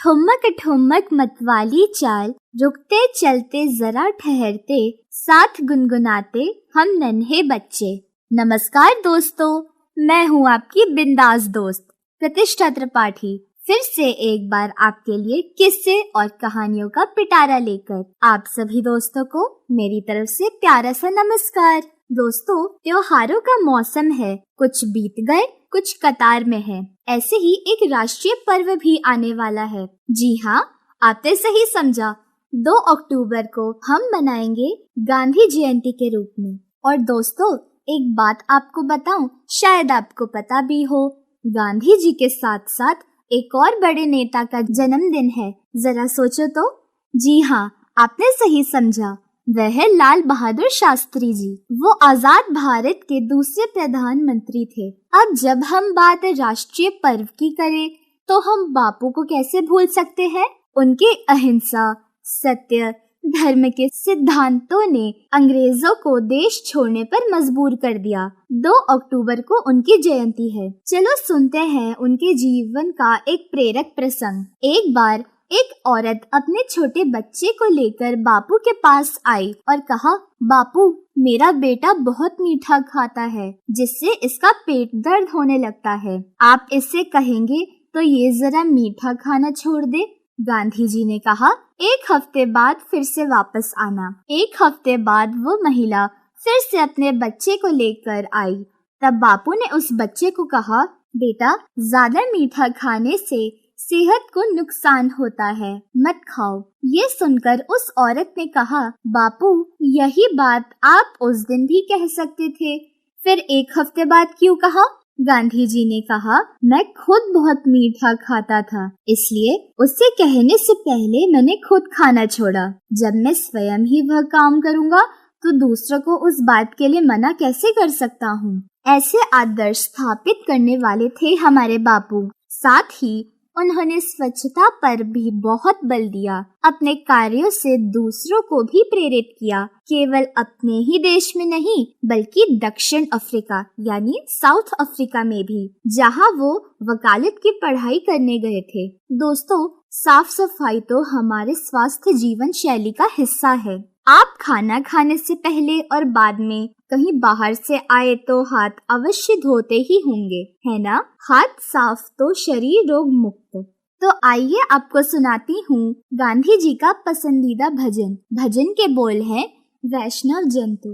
ठुमक ठुमक मतवाली चाल, रुकते चलते जरा ठहरते, साथ गुनगुनाते हम नन्हे बच्चे। नमस्कार दोस्तों, मैं हूँ आपकी बिंदास दोस्त प्रतिष्ठा त्रिपाठी, फिर से एक बार आपके लिए किस्से और कहानियों का पिटारा लेकर। आप सभी दोस्तों को मेरी तरफ से प्यारा सा नमस्कार। दोस्तों, त्योहारों का मौसम है, कुछ बीत गए, कुछ कतार में है। ऐसे ही एक राष्ट्रीय पर्व भी आने वाला है। जी हाँ, आपने सही समझा, 2 अक्टूबर को हम मनाएंगे गांधी जयंती के रूप में। और दोस्तों, एक बात आपको बताऊं, शायद आपको पता भी हो, गांधी जी के साथ साथ एक और बड़े नेता का जन्मदिन है। जरा सोचो तो। जी हाँ, आपने सही समझा, वह है लाल बहादुर शास्त्री जी। वो आजाद भारत के दूसरे प्रधानमंत्री थे। अब जब हम बात राष्ट्रीय पर्व की करें तो हम बापू को कैसे भूल सकते हैं। उनके अहिंसा, सत्य, धर्म के सिद्धांतों ने अंग्रेजों को देश छोड़ने पर मजबूर कर दिया। 2 अक्टूबर को उनकी जयंती है। चलो सुनते हैं उनके जीवन का एक प्रेरक प्रसंग। एक बार एक औरत अपने छोटे बच्चे को लेकर बापू के पास आई और कहा, बापू, मेरा बेटा बहुत मीठा खाता है, जिससे इसका पेट दर्द होने लगता है। आप इससे कहेंगे तो ये जरा मीठा खाना छोड़ दे। गांधी जी ने कहा, 1 हफ्ते बाद फिर से वापस आना। 1 हफ्ते बाद वो महिला फिर से अपने बच्चे को लेकर आई। तब बापू ने उस बच्चे को कहा, बेटा, ज्यादा मीठा खाने से सेहत को नुकसान होता है, मत खाओ। ये सुनकर उस औरत ने कहा, बापू, यही बात आप उस दिन भी कह सकते थे, फिर 1 हफ्ते बाद क्यों कहा? गांधी जी ने कहा, मैं खुद बहुत मीठा खाता था, इसलिए उससे कहने से पहले मैंने खुद खाना छोड़ा। जब मैं स्वयं ही वह काम करूँगा तो दूसरों को उस बात के लिए मना कैसे कर सकता हूँ। ऐसे आदर्श स्थापित करने वाले थे हमारे बापू। साथ ही उन्होंने स्वच्छता पर भी बहुत बल दिया। अपने कार्यों से दूसरों को भी प्रेरित किया, केवल अपने ही देश में नहीं बल्कि दक्षिण अफ्रीका यानी साउथ अफ्रीका में भी, जहां वो वकालत की पढ़ाई करने गए थे। दोस्तों, साफ सफाई तो हमारे स्वास्थ्य जीवन शैली का हिस्सा है। आप खाना खाने से पहले और बाद में कहीं बाहर से आए तो हाथ अवश्य धोते ही होंगे, है ना? हाथ साफ तो शरीर रोग मुक्त। तो आइए आपको सुनाती हूँ गांधी जी का पसंदीदा भजन। भजन के बोल हैं, वैष्णव जन तो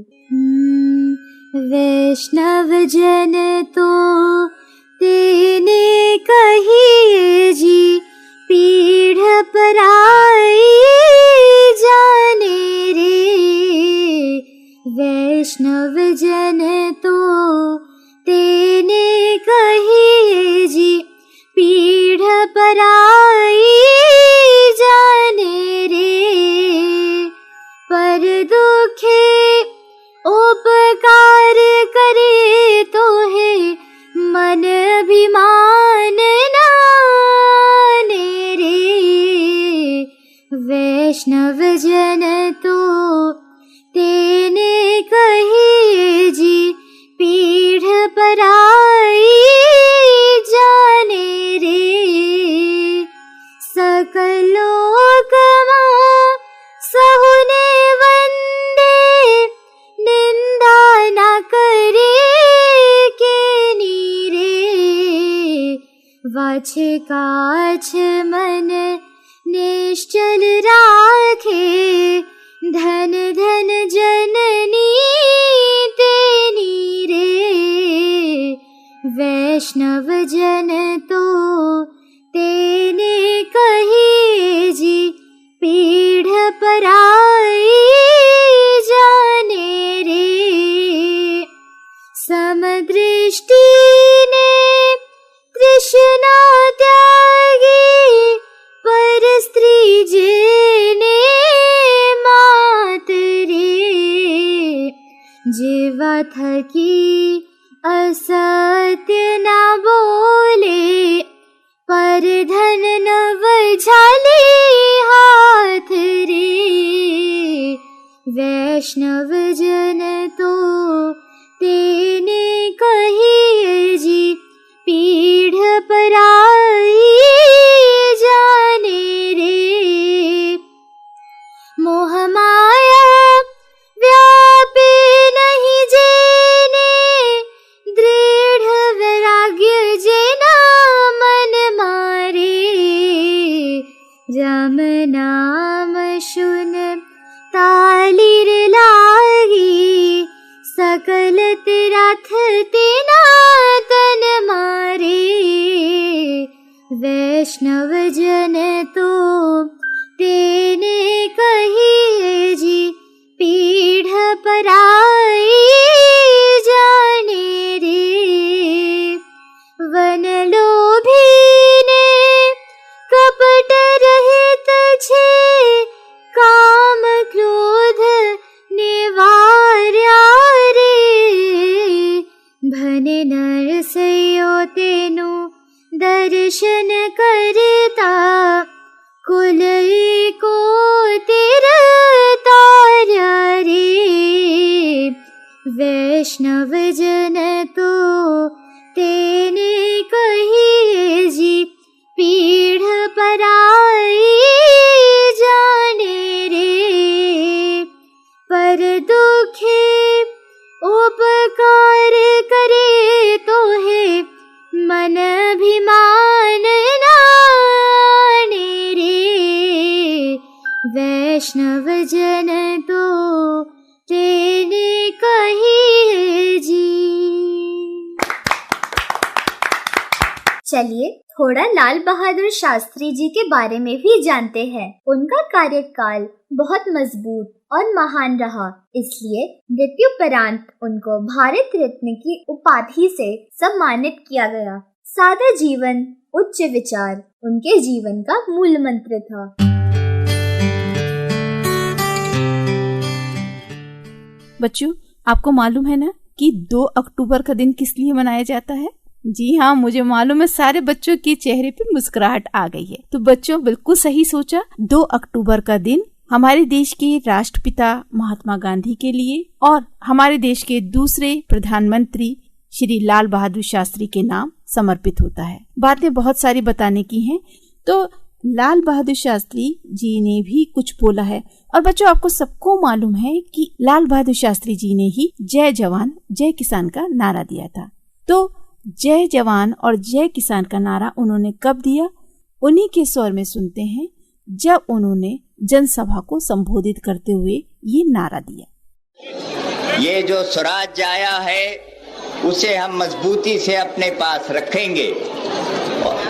वैष्णव जन तो तेने कहिए जी, पीढ़ पराई जाने रे। वैष्णव जन तो तेने कहिए जी, पीढ़ पराई जाने रे। पर दुखे उपकार करे तो है, मन अभिमान नाने रे। वैष्णव जन तो तेने कहिए जी, पीढ़ पराई जाने रे। सकल लोकमा सहुने वंदे, निंदा न करे के नीरे। वाछ काछ मन निश्चल राखे, धन धन जननी तेनी रे। वैष्णव जन तो तेने कहिए जी, पीढ़ पराई जाने रे। समदृष्टि ने तृष्णा त्यागी, पर स्त्री जेने मात रे। जीवा थकी असत्य न बोले, पर धन न वझा वैष्णव जन तो तेने कहिए जी, पीढ़ पराई जाने रे। वन लोभी ने कपट रहित छे, काम क्रोध निवार्या रे। भने नरसयो तेनु दर्शन करता, कुल को तार्या रे। वैष्णव जन तो तेने कहिए जी, पीढ़ पराई जाने रे। पर दुखे उपकार करे तो है, मन अभिमान नाने रे। वैष्णव जन तो तेने कहिए जी। चलिए थोड़ा लाल बहादुर शास्त्री जी के बारे में भी जानते हैं। उनका कार्यकाल बहुत मजबूत और महान रहा, इसलिए मृत्युपरांत उनको भारत रत्न की उपाधि से सम्मानित किया गया। सादा जीवन, उच्च विचार उनके जीवन का मूल मंत्र था। बच्चों, आपको मालूम है ना कि 2 अक्टूबर का दिन किस लिए मनाया जाता है? जी हाँ, मुझे मालूम है, सारे बच्चों के चेहरे पे मुस्कुराहट आ गई है। तो बच्चों, बिल्कुल सही सोचा। 2 अक्टूबर का दिन हमारे देश के राष्ट्रपिता महात्मा गांधी के लिए और हमारे देश के दूसरे प्रधानमंत्री श्री लाल बहादुर शास्त्री के नाम समर्पित होता है। बातें बहुत सारी बताने की हैं, तो लाल बहादुर शास्त्री जी ने भी कुछ बोला है। और बच्चों, आपको सबको मालूम है कि लाल बहादुर शास्त्री जी ने ही जय जवान जय किसान का नारा दिया था। तो जय जवान और जय किसान का नारा उन्होंने कब दिया? उन्हीं के स्वर में सुनते हैं जब उन्होंने जनसभा को संबोधित करते हुए ये नारा दिया। ये जो स्वराज्य आया है उसे हम मजबूती से अपने पास रखेंगे,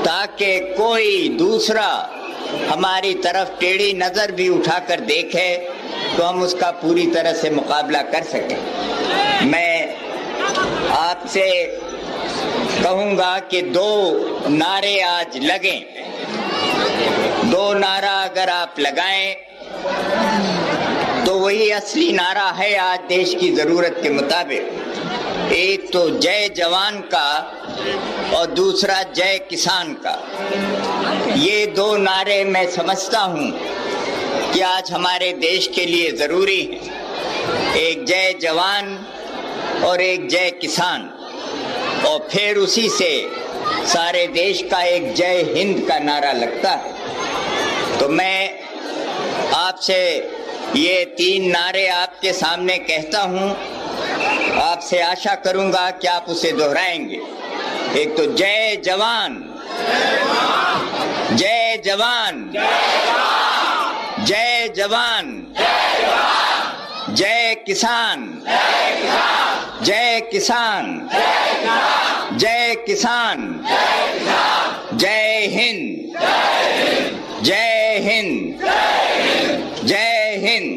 ताकि कोई दूसरा हमारी तरफ टेढ़ी नजर भी उठाकर देखे तो हम उसका पूरी तरह से मुकाबला कर सकें। मैं आपसे कहूंगा कि 2 नारे आज लगें। 2 नारा अगर आप लगाएं तो वही असली नारा है आज देश की जरूरत के मुताबिक। एक तो जय जवान का और दूसरा जय किसान का। ये 2 नारे मैं समझता हूं कि आज हमारे देश के लिए जरूरी है। एक जय जवान और एक जय किसान, और फिर उसी से सारे देश का एक जय हिंद का नारा लगता है। तो मैं आपसे ये 3 नारे आपके सामने कहता हूं, आपसे आशा करूंगा कि आप उसे दोहराएंगे। एक तो जय जवान, जय जवान, जय जवान, जय किसान, जय किसान, जय किसान, जय हिंद, जय हिंद, जय हिंद।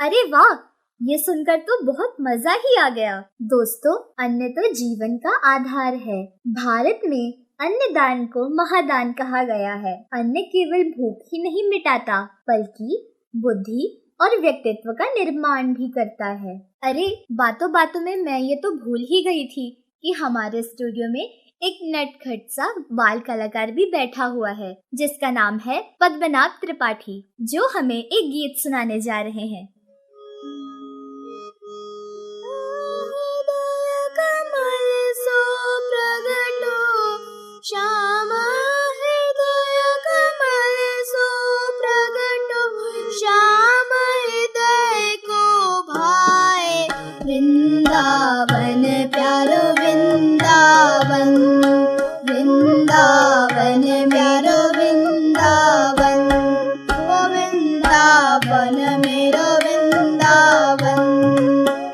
अरे वाह, ये सुनकर तो बहुत मजा ही आ गया। दोस्तों, अन्न तो जीवन का आधार है। भारत में अन्नदान को महादान कहा गया है। अन्न केवल भूख ही नहीं मिटाता, बल्कि बुद्धि और व्यक्तित्व का निर्माण भी करता है। अरे बातों बातों में मैं ये तो भूल ही गई थी कि हमारे स्टूडियो में एक नटखट सा बाल कलाकार भी बैठा हुआ है, जिसका नाम है पद्मनाभ त्रिपाठी, जो हमें एक गीत सुनाने जा रहे हैं। श्याम हृदय कमल सो प्रगटो, श्याम हृदय को भाए वृंदावन प्यारो वृंदावन, वृंदावन मेरो वृंदावन, ओ वृंदावन मेरो वृंदावन,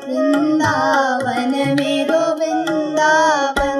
वृंदावन मेरो वृंदावन।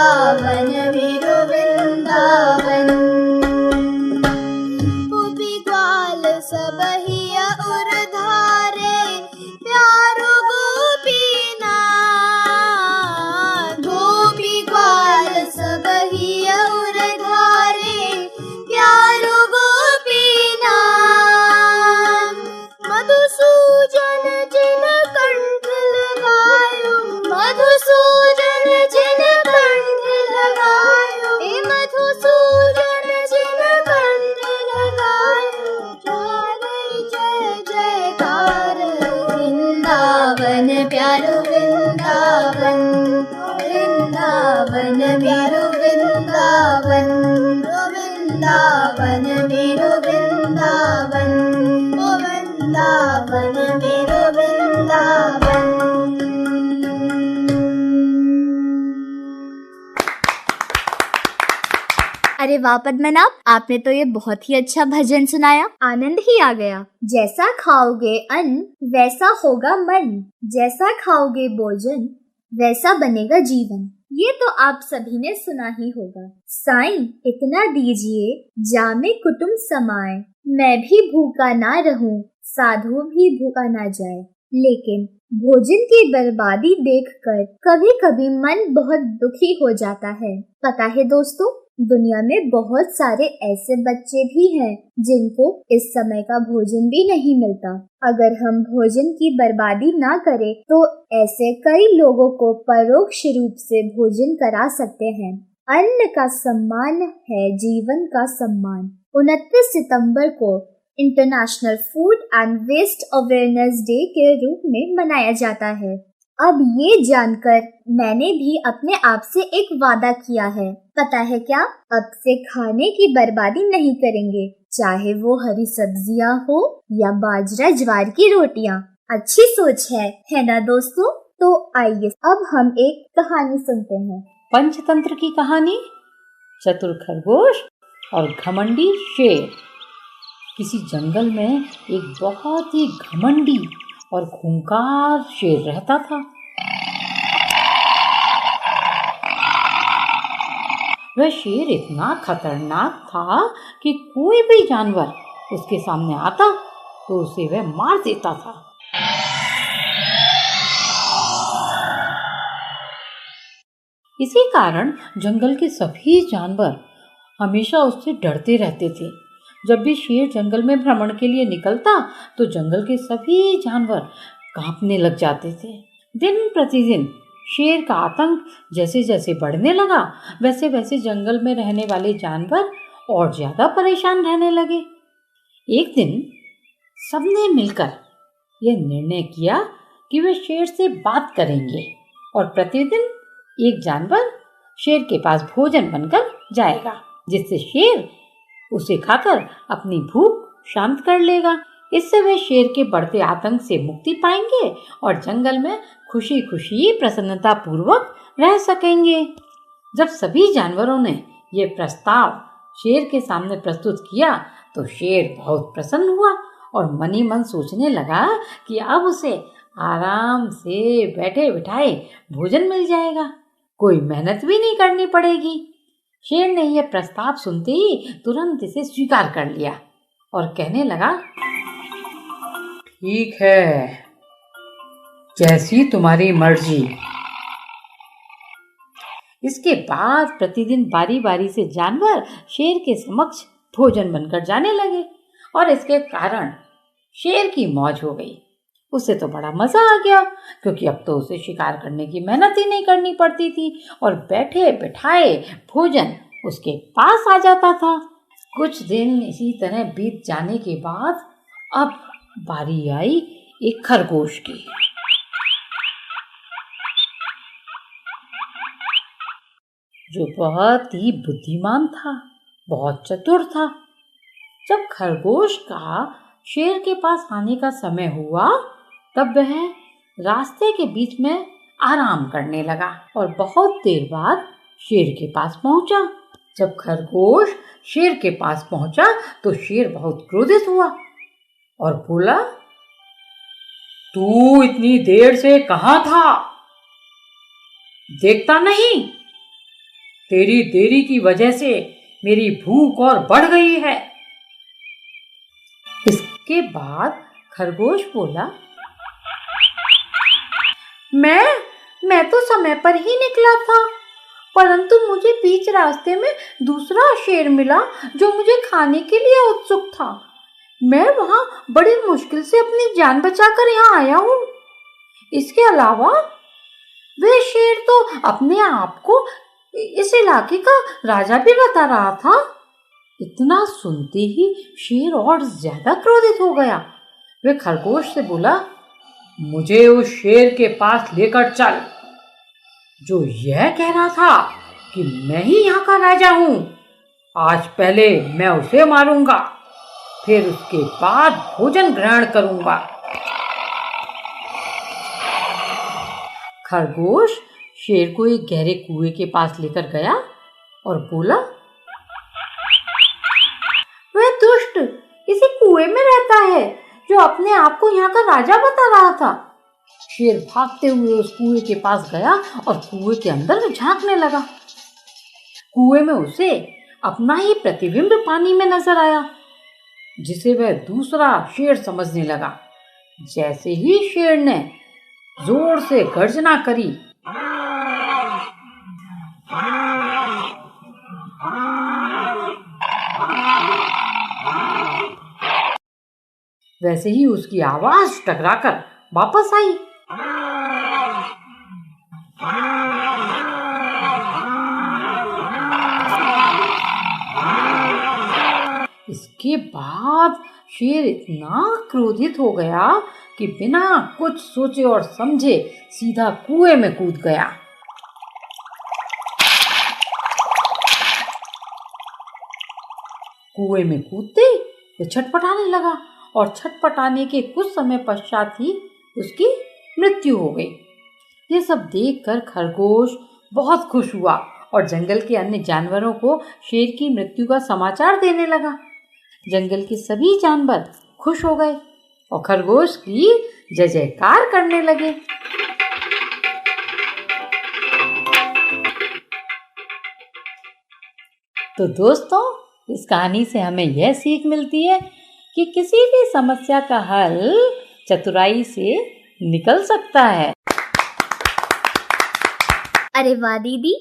वृंदावन मेरो वृंदावन। गोपी ग्वाल सब हिया उर धारे प्यारो गोपीनाथ। गोपी ग्वाल सब हिया उर धारे प्यारो गोपीनाथ। मधुसूदन जिन कंठ लगायो, मधुसूदन जिन कंठ लगायो, हे मधुसूदन जिन कंठ लगायो। जय जयकार वृंदावन प्यारो वृंदावन। वृंदावन मेरो वृंदावन। वृंदावन मेरो वृंदावन। वृंदावन मेरो वृंदावन। अरे वाह पद्मनाभ, आपने तो ये बहुत ही अच्छा भजन सुनाया, आनंद ही आ गया। जैसा खाओगे अन्न वैसा होगा मन, जैसा खाओगे भोजन वैसा बनेगा जीवन। ये तो आप सभी ने सुना ही होगा। साईं इतना दीजिए जामे कुटुंब समाए, मैं भी भूखा ना रहूं साधु भी भूखा ना जाए। लेकिन भोजन की बर्बादी देखकर कभी कभी मन बहुत दुखी हो जाता है। पता है दोस्तों, दुनिया में बहुत सारे ऐसे बच्चे भी हैं जिनको इस समय का भोजन भी नहीं मिलता। अगर हम भोजन की बर्बादी ना करें तो ऐसे कई लोगों को परोक्ष रूप से भोजन करा सकते हैं। अन्न का सम्मान है जीवन का सम्मान। 29 सितंबर को international food and waste awareness day के रूप में मनाया जाता है। अब ये जानकर मैंने भी अपने आप से एक वादा किया है। पता है क्या? अब से खाने की बर्बादी नहीं करेंगे, चाहे वो हरी सब्जियां हो या बाजरा ज्वार की रोटियां। अच्छी सोच है ना दोस्तों? तो आइए अब हम एक कहानी सुनते हैं। पंचतंत्र की कहानी, चतुर खरगोश और घमंडी शेर। किसी जंगल में एक बहुत ही घमंडी और खूंखार शेर रहता था। वह शेर इतना खतरनाक था कि कोई भी जानवर उसके सामने आता तो उसे वह मार देता था। इसी कारण जंगल के सभी जानवर हमेशा उससे डरते रहते थे। जब भी शेर जंगल में भ्रमण के लिए निकलता तो जंगल के सभी जानवर कांपने लग जाते थे। दिन प्रतिदिन शेर का आतंक जैसे जैसे बढ़ने लगा, वैसे वैसे जंगल में रहने वाले जानवर और ज्यादा परेशान रहने लगे। एक दिन सबने मिलकर यह निर्णय किया कि वे शेर से बात करेंगे और प्रतिदिन एक जानवर शेर के पास भोजन बनकर जाएगा, जिससे शेर उसे खाकर अपनी भूख शांत कर लेगा। इससे वे शेर के बढ़ते आतंक से मुक्ति पाएंगे और जंगल में खुशी खुशी प्रसन्नता पूर्वक रह सकेंगे। जब सभी जानवरों ने ये प्रस्ताव शेर के सामने प्रस्तुत किया तो शेर बहुत प्रसन्न हुआ और मनी मन सोचने लगा कि अब उसे आराम से बैठे बिठाए भोजन मिल जाएगा, कोई मेहनत भी नहीं करनी पड़ेगी। शेर ने यह प्रस्ताव सुनते ही तुरंत इसे स्वीकार कर लिया और कहने लगा, ठीक है, जैसी तुम्हारी मर्जी। इसके बाद प्रतिदिन बारी बारी से जानवर शेर के समक्ष भोजन बनकर जाने लगे और इसके कारण शेर की मौज हो गई। उसे तो बड़ा मजा आ गया, क्योंकि अब तो उसे शिकार करने की मेहनत ही नहीं करनी पड़ती थी और बैठे बिठाए भोजन उसके पास आ जाता था। कुछ दिन इसी तरह बीत जाने के बाद अब बारी आई एक खरगोश की। जो बहुत ही बुद्धिमान था, बहुत चतुर था। जब खरगोश का शेर के पास आने का समय हुआ तब वह रास्ते के बीच में आराम करने लगा और बहुत देर बाद शेर के पास पहुंचा। जब खरगोश शेर के पास पहुंचा तो शेर बहुत क्रोधित हुआ और बोला, तू इतनी देर से कहाँ था? देखता नहीं तेरी देरी की वजह से मेरी भूख और बढ़ गई है। इसके बाद खरगोश बोला, मैं तो समय पर ही निकला था, परंतु मुझे बीच रास्ते में दूसरा शेर मिला जो मुझे खाने के लिए उत्सुक था। मैं वहां बड़ी मुश्किल से अपनी जान बचाकर यहाँ आया हूँ। इसके अलावा वह शेर तो अपने आप को इस इलाके का राजा भी बता रहा था। इतना सुनते ही शेर और ज्यादा क्रोधित हो गया। वह खरगोश से बोला, मुझे उस शेर के पास लेकर चल जो यह कह रहा था कि मैं ही यहाँ का राजा हूँ। आज पहले मैं उसे मारूंगा, फिर उसके बाद भोजन ग्रहण करूंगा। खरगोश शेर को एक गहरे कुएं के पास लेकर गया और बोला, वह दुष्ट इसी कुएं में रहता है जो अपने आप को यहाँ का राजा बता रहा था। शेर भागते हुए उस कुएं के पास गया और कुएं के अंदर झांकने लगा। कुएं में उसे अपना ही प्रतिबिंब पानी में नजर आया, जिसे वह दूसरा शेर समझने लगा। जैसे ही शेर ने जोर से गर्जना करी, वैसे ही उसकी आवाज टकराकर वापस आई। इसके बाद शेर इतना क्रोधित हो गया कि बिना कुछ सोचे और समझे सीधा कुएं में कूद गया। कुएं में कूदते वह छटपटाने लगा और छटपटाने के कुछ समय पश्चात ही उसकी मृत्यु हो गई। ये सब देखकर खरगोश बहुत खुश हुआ और जंगल के अन्य जानवरों को शेर की मृत्यु का समाचार देने लगा। जंगल के सभी जानवर खुश हो गए और खरगोश की जय जयकार करने लगे। तो दोस्तों, इस कहानी से हमें यह सीख मिलती है कि किसी भी समस्या का हल चतुराई से निकल सकता है। अरे वाह दीदी,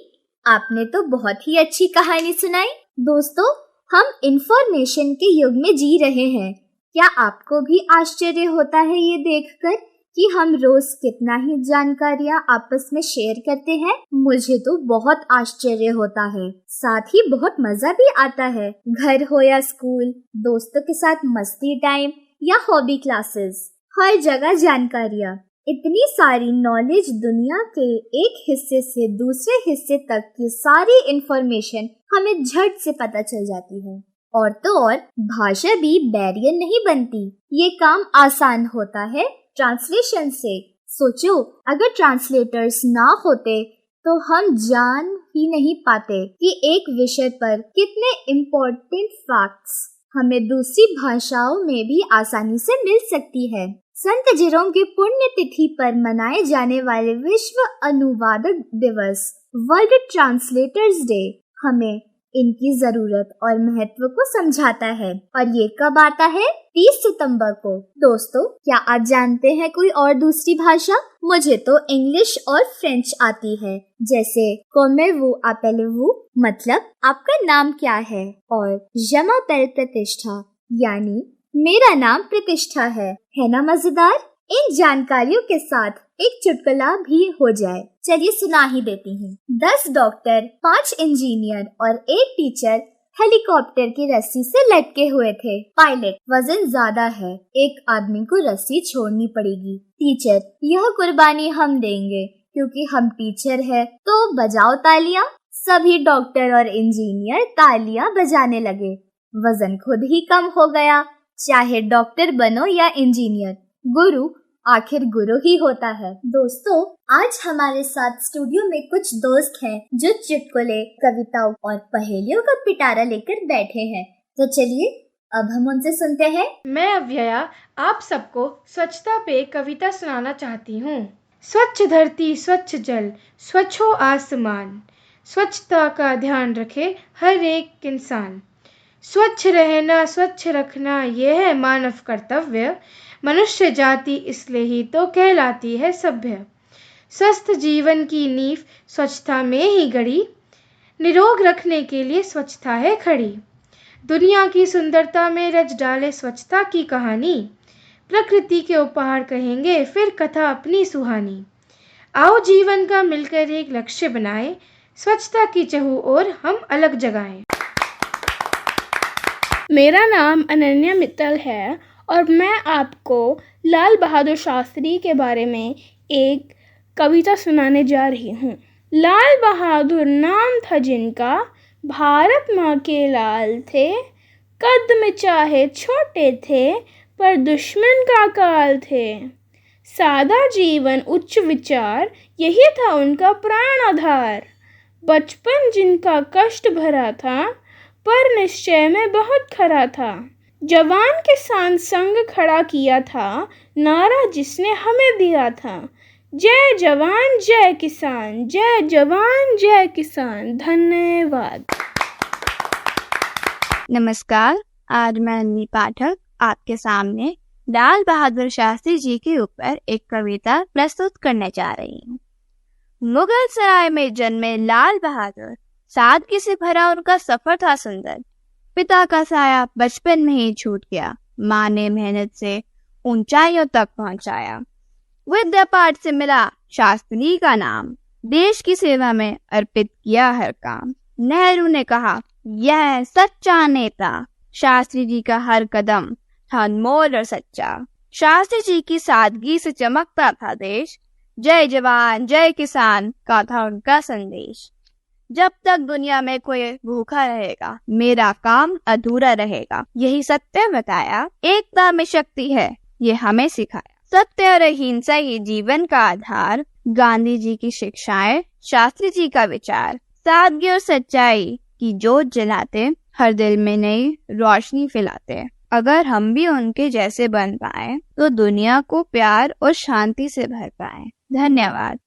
आपने तो बहुत ही अच्छी कहानी सुनाई। दोस्तों, हम इंफॉर्मेशन के युग में जी रहे हैं। क्या आपको भी आश्चर्य होता है ये देखकर कि हम रोज कितना ही जानकारियाँ आपस में शेयर करते हैं? मुझे तो बहुत आश्चर्य होता है, साथ ही बहुत मजा भी आता है। घर हो या स्कूल, दोस्तों के साथ मस्ती टाइम या हॉबी क्लासेस, हर जगह जानकारियाँ। इतनी सारी नॉलेज, दुनिया के एक हिस्से से दूसरे हिस्से तक की सारी इंफॉर्मेशन हमें झट से पता चल जाती है। और तो और भाषा भी बैरियर नहीं बनती, ये काम आसान होता है ट्रांसलेशन से। सोचो, अगर ट्रांसलेटर्स ना होते तो हम जान ही नहीं पाते कि एक विषय पर कितने इम्पोर्टेंट फैक्ट्स हमें दूसरी भाषाओं में भी आसानी से मिल सकती है। संत जेरोम की पुण्य तिथि पर मनाए जाने वाले विश्व अनुवादक दिवस, वर्ल्ड ट्रांसलेटर्स डे, हमें इनकी जरूरत और महत्व को समझाता है। और ये कब आता है? 30 सितंबर को। दोस्तों, क्या आप जानते हैं कोई और दूसरी भाषा? मुझे तो इंग्लिश और फ्रेंच आती है, जैसे कोमेवू आपेलेवू मतलब आपका नाम क्या है, और जमापेल प्रतिष्ठा यानी मेरा नाम प्रतिष्ठा है ना मजेदार? इन जानकारियों के साथ एक चुटकुला भी हो जाए, चलिए सुना ही देती हूँ। 10 डॉक्टर, 5 इंजीनियर और 1 टीचर हेलीकॉप्टर की रस्सी से लटके हुए थे। पायलट, वजन ज्यादा है, एक आदमी को रस्सी छोड़नी पड़ेगी। टीचर, यह कुर्बानी हम देंगे क्योंकि हम टीचर है, तो बजाओ तालियां। सभी डॉक्टर और इंजीनियर तालियां बजाने लगे। वजन खुद ही कम हो गया। चाहे डॉक्टर बनो या इंजीनियर, गुरु आखिर गुरु ही होता है। दोस्तों, आज हमारे साथ स्टूडियो में कुछ दोस्त हैं जो चुटकुले, कविताओं और पहेलियों का पिटारा लेकर बैठे हैं। तो चलिए अब हम उनसे सुनते हैं। मैं अव्यया आप सबको स्वच्छता पे कविता सुनाना चाहती हूँ। स्वच्छ धरती, स्वच्छ जल, स्वच्छ हो आसमान, स्वच्छता का ध्यान रखे हर एक इंसान। स्वच्छ रहना, स्वच्छ रखना, यह है मानव कर्तव्य। मनुष्य जाति इसलिए ही तो कहलाती है सभ्य। स्वस्थ जीवन की नींव स्वच्छता में ही गड़ी, निरोग रखने के लिए स्वच्छता है खड़ी। दुनिया की सुंदरता में रच डाले स्वच्छता की कहानी, प्रकृति के उपहार कहेंगे फिर कथा अपनी सुहानी। आओ जीवन का मिलकर एक लक्ष्य बनाए, स्वच्छता की चहु ओर हम अलग जगाएं। मेरा नाम अनन्या मित्तल है और मैं आपको लाल बहादुर शास्त्री के बारे में एक कविता सुनाने जा रही हूँ। लाल बहादुर नाम था जिनका, भारत माँ के लाल थे। कद में चाहे छोटे थे, पर दुश्मन का काल थे। सादा जीवन उच्च विचार, यही था उनका प्राण आधार। बचपन जिनका कष्ट भरा था, पर निश्चय में बहुत खरा था। जवान किसान संग खड़ा किया था, नारा जिसने हमें दिया था। जय जवान जय किसान, जय जवान जय किसान। धन्यवाद। नमस्कार, आज मैं अन्वी पाठक आपके सामने लाल बहादुर शास्त्री जी के ऊपर एक कविता प्रस्तुत करने जा रही हूँ। मुगल सराय में जन्मे लाल बहादुर, सादगी से भरा उनका सफर था सुंदर। पिता का साया बचपन में ही छूट गया, माँ ने मेहनत से ऊंचाइयों तक पहुंचाया। विद्या पाठ से मिला शास्त्री का नाम, देश की सेवा में अर्पित किया हर काम। नेहरू ने कहा यह सच्चा नेता, शास्त्री जी का हर कदम था अनमोल और सच्चा। शास्त्री जी की सादगी से चमकता था देश, जय जवान जय किसान का था उनका संदेश। जब तक दुनिया में कोई भूखा रहेगा, मेरा काम अधूरा रहेगा, यही सत्य बताया। एकता में शक्ति है, ये हमें सिखाया। सत्य और अहिंसा ही जीवन का आधार, गांधी जी की शिक्षाएं, शास्त्री जी का विचार। सादगी और सच्चाई की जोत जलाते, हर दिल में नई रोशनी फैलाते। अगर हम भी उनके जैसे बन पाए, तो दुनिया को प्यार और शांति से भर पाए। धन्यवाद।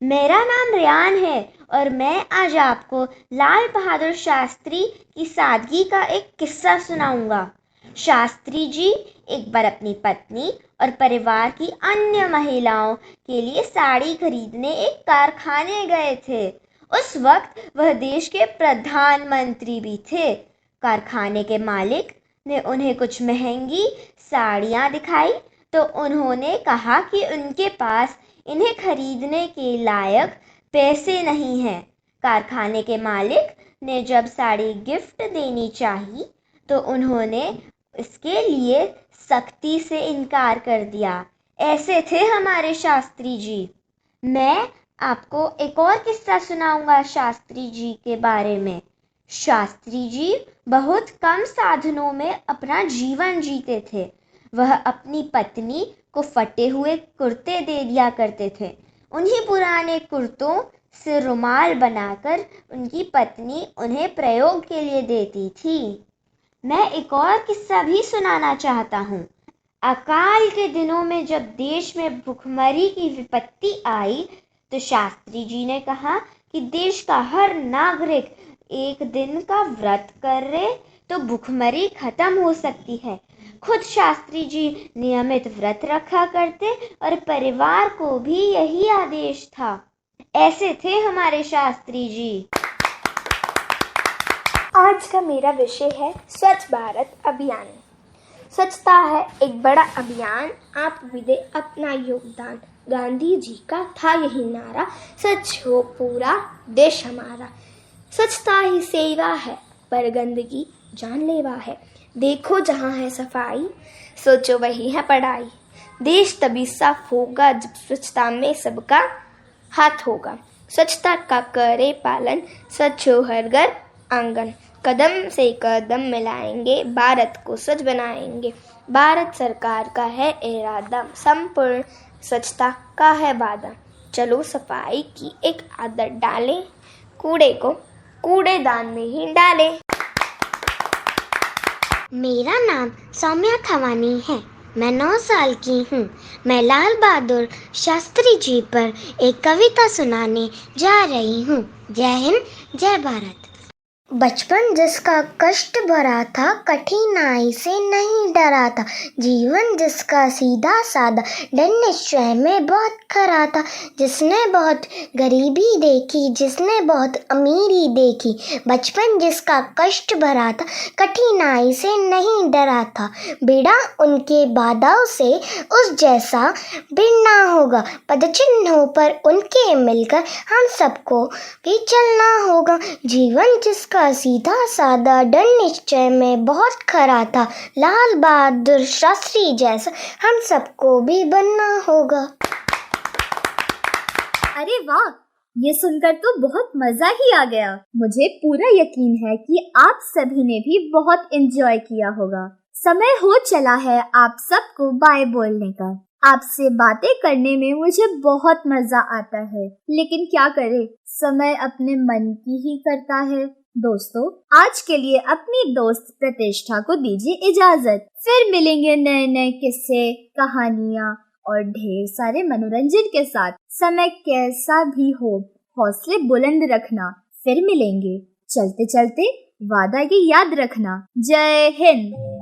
मेरा नाम रियान है और मैं आज आपको लाल बहादुर शास्त्री की सादगी का एक किस्सा सुनाऊंगा। शास्त्री जी एक बार अपनी पत्नी और परिवार की अन्य महिलाओं के लिए साड़ी खरीदने एक कारखाने गए थे। उस वक्त वह देश के प्रधानमंत्री भी थे। कारखाने के मालिक ने उन्हें कुछ महंगी साड़ियाँ दिखाई तो उन्होंने कहा कि उनके पास इन्हें खरीदने के लायक पैसे नहीं हैं। कारखाने के मालिक ने जब साड़ी गिफ्ट देनी चाहिए तो उन्होंने इसके लिए सख्ती से इनकार कर दिया। ऐसे थे हमारे शास्त्री जी। मैं आपको एक और किस्सा सुनाऊंगा शास्त्री जी के बारे में। शास्त्री जी बहुत कम साधनों में अपना जीवन जीते थे। वह अपनी पत्नी को फटे हुए कुर्ते दे दिया करते थे। उन्हीं पुराने कुर्तों से रुमाल बनाकर उनकी पत्नी उन्हें प्रयोग के लिए देती थी। मैं एक और किस्सा भी सुनाना चाहता हूँ। अकाल के दिनों में जब देश में भुखमरी की विपत्ति आई तो शास्त्री जी ने कहा कि देश का हर नागरिक एक दिन का व्रत करे तो भुखमरी खत्म हो सकती है। खुद शास्त्री जी नियमित व्रत रखा करते और परिवार को भी यही आदेश था। ऐसे थे हमारे शास्त्री जी। आज का मेरा विषय है स्वच्छ भारत अभियान। स्वच्छता है एक बड़ा अभियान, आप भी दे अपना योगदान। गांधी जी का था यही नारा, स्वच्छ हो पूरा देश हमारा। स्वच्छता ही सेवा है, पर गंदगी जानलेवा है। देखो जहाँ है सफाई, सोचो वही है पढ़ाई। देश तभी साफ होगा जब स्वच्छता में सबका हाथ होगा। स्वच्छता का करे पालन, स्वच्छ हो हर घर आंगन। कदम से कदम मिलाएंगे, भारत को स्वच्छ बनाएंगे। भारत सरकार का है इरादा, संपूर्ण स्वच्छता का है वादा। चलो सफाई की एक आदत डालें, कूड़े को कूड़ेदान में ही डालें। मेरा नाम सौम्या खवानी है। मैं 9 साल की हूँ। मैं लाल बहादुर शास्त्री जी पर एक कविता सुनाने जा रही हूँ। जय हिंद, जय भारत। बचपन जिसका कष्ट भरा था, कठिनाई से नहीं डरा था। जीवन जिसका सीधा सादा, डर निश्चय में बहुत खरा था। जिसने बहुत गरीबी देखी, जिसने बहुत अमीरी देखी। बचपन जिसका कष्ट भरा था, कठिनाई से नहीं डरा था। बेड़ा उनके बाधाओं से उस जैसा भिड़ना होगा। पदचिन्हों पर उनके मिलकर हम सबको भी चलना होगा। जीवन जिसका सीधा सादा, डर निश्चय में बहुत खरा था। लाल बहादुर शास्त्री जैसा हम सबको भी बनना होगा। अरे वाह, ये सुनकर तो बहुत मजा ही आ गया। मुझे पूरा यकीन है कि आप सभी ने भी बहुत एंजॉय किया होगा। समय हो चला है आप सबको बाय बोलने का। आपसे बातें करने में मुझे बहुत मजा आता है, लेकिन क्या करे, समय अपने मन की ही करता है। दोस्तों, आज के लिए अपनी दोस्त प्रतिष्ठा को दीजिए इजाजत। फिर मिलेंगे नए नए किस्से, कहानियाँ और ढेर सारे मनोरंजन के साथ। समय कैसा भी हो, हौसले बुलंद रखना। फिर मिलेंगे। चलते चलते वादा ये याद रखना। जय हिंद।